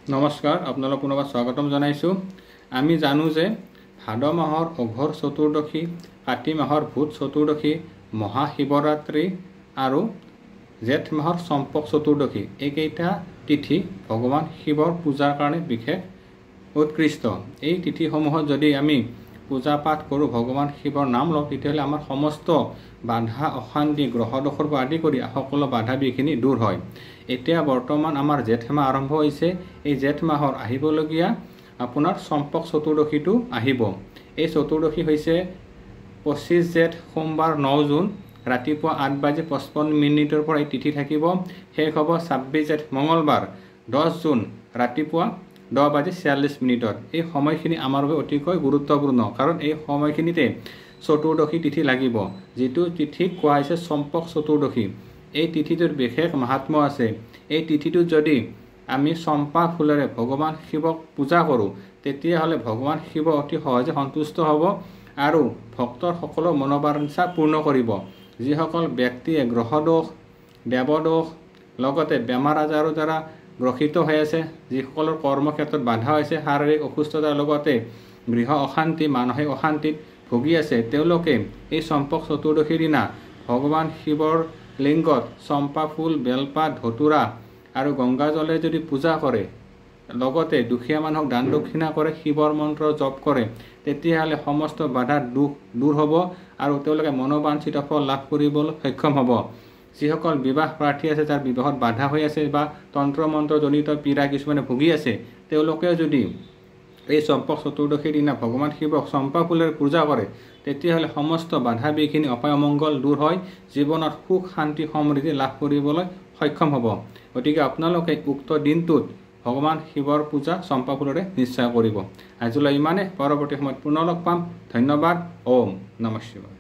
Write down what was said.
নমস্কাৰ, আপোনালোক পুনৰবাৰ স্বাগতম জনাইছোঁ। আমি জানো যে ভাদ মাহৰ অঘৰ চতুৰ্দশী, কাতি মাহৰ ভূত চতুৰ্দশী, মহাশিৱৰাত্ৰি আৰু জেঠ মাহৰ চম্পক চতুৰ্দশী এইকেইটা তিথি ভগৱান শিৱৰ পূজাৰ কাৰণে বিশেষ উৎকৃষ্ট। এই তিথিসমূহত যদি আমি পূজা পাঠ কৰোঁ, ভগৱান শিৱৰ নাম লওঁ, তেতিয়াহ'লে আমাৰ সমস্ত বাধা অশান্তি গ্ৰহদোষৰ পৰা আদি কৰি সকলো বাধা বিঘিনি দূৰ হয়। এতিয়া বৰ্তমান আমাৰ জেঠ মাহ আৰম্ভ হৈছে। এই জেঠ মাহৰ আহিবলগীয়া আপোনাৰ চম্পক চতুৰ্দশীটো আহিব। এই চতুৰ্দশী হৈছে 25 জেঠ সোমবাৰ 9 জুন ৰাতিপুৱা 8:55 পৰা এই তিথি থাকিব। শেষ হ'ব 26 জেঠ মঙলবাৰ 10 জুন ৰাতিপুৱা 10:46। এই সময়খিনি আমাৰ বাবে অতিকৈ গুৰুত্বপূৰ্ণ, কাৰণ এই সময়খিনিতে চতুৰ্দশী তিথি লাগিব, যিটো তিথিক কোৱা হৈছে চম্পক চতুৰ্দশী। এই তিথিটোৰ বিশেষ মাহাত্ম্য আছে। এই তিথিটোত যদি আমি চম্পা ফুলেৰে ভগৱান শিৱক পূজা কৰোঁ, তেতিয়াহ'লে ভগৱান শিৱ অতি সহজে সন্তুষ্ট হ'ব আৰু ভক্তৰ সকলো মনোবাঞ্ছা পূৰ্ণ কৰিব। যিসকল ব্যক্তিয়ে গ্ৰহদোষ, দেৱদোষ, লগতে বেমাৰ আজাৰৰ দ্বাৰা গ্ৰসিত হৈ আছে, যিসকলৰ কৰ্মক্ষেত্ৰত বাধা হৈছে, শাৰীৰিক অসুস্থতাৰ লগতে গৃহ অশান্তি, মানসিক অশান্তিত ভুগি আছে, তেওঁলোকে এই চম্পক চতুৰ্দশীৰ দিনা ভগৱান শিৱৰ লিংগত চম্পা ফুল, বেলপাত, ধতুৰা আৰু গংগাজলে যদি পূজা কৰে, লগতে দুখীয়া মানুহক দান দক্ষিণা কৰে, শিৱৰ মন্ত্ৰ জপ কৰে, তেতিয়াহ'লে সমস্ত বাধা দুখ দূৰ হ'ব আৰু তেওঁলোকে মনোবাঞ্ছিত ফল লাভ কৰিবলৈ সক্ষম হ'ব। যিসকল বিবাহ প্ৰাৰ্থী আছে, যাৰ বিবাহত বাধা হৈ আছে বা তন্ত্ৰ মন্ত্ৰজনিত পীড়া কিছুমানে ভুগি আছে, তেওঁলোকেও যদি এই চম্পক চতুৰ্দশীৰ দিনা ভগৱান শিৱক চম্পা ফুলেৰে পূজা কৰে, তেতিয়াহ'লে সমস্ত বাধা বিঘিনি অপায় অমংগল দূৰ হয়, জীৱনত সুখ শান্তি সমৃদ্ধি লাভ কৰিবলৈ সক্ষম হ'ব। গতিকে আপোনালোকে উক্ত দিনটোত ভগৱান শিৱৰ পূজা চম্পা ফুলেৰে নিশ্চয় কৰিব। আজিলৈ ইমানে। পৰৱৰ্তী সময়ত পুনৰ লগ পাম। ধন্যবাদ। ওম নমঃ শিৱায়।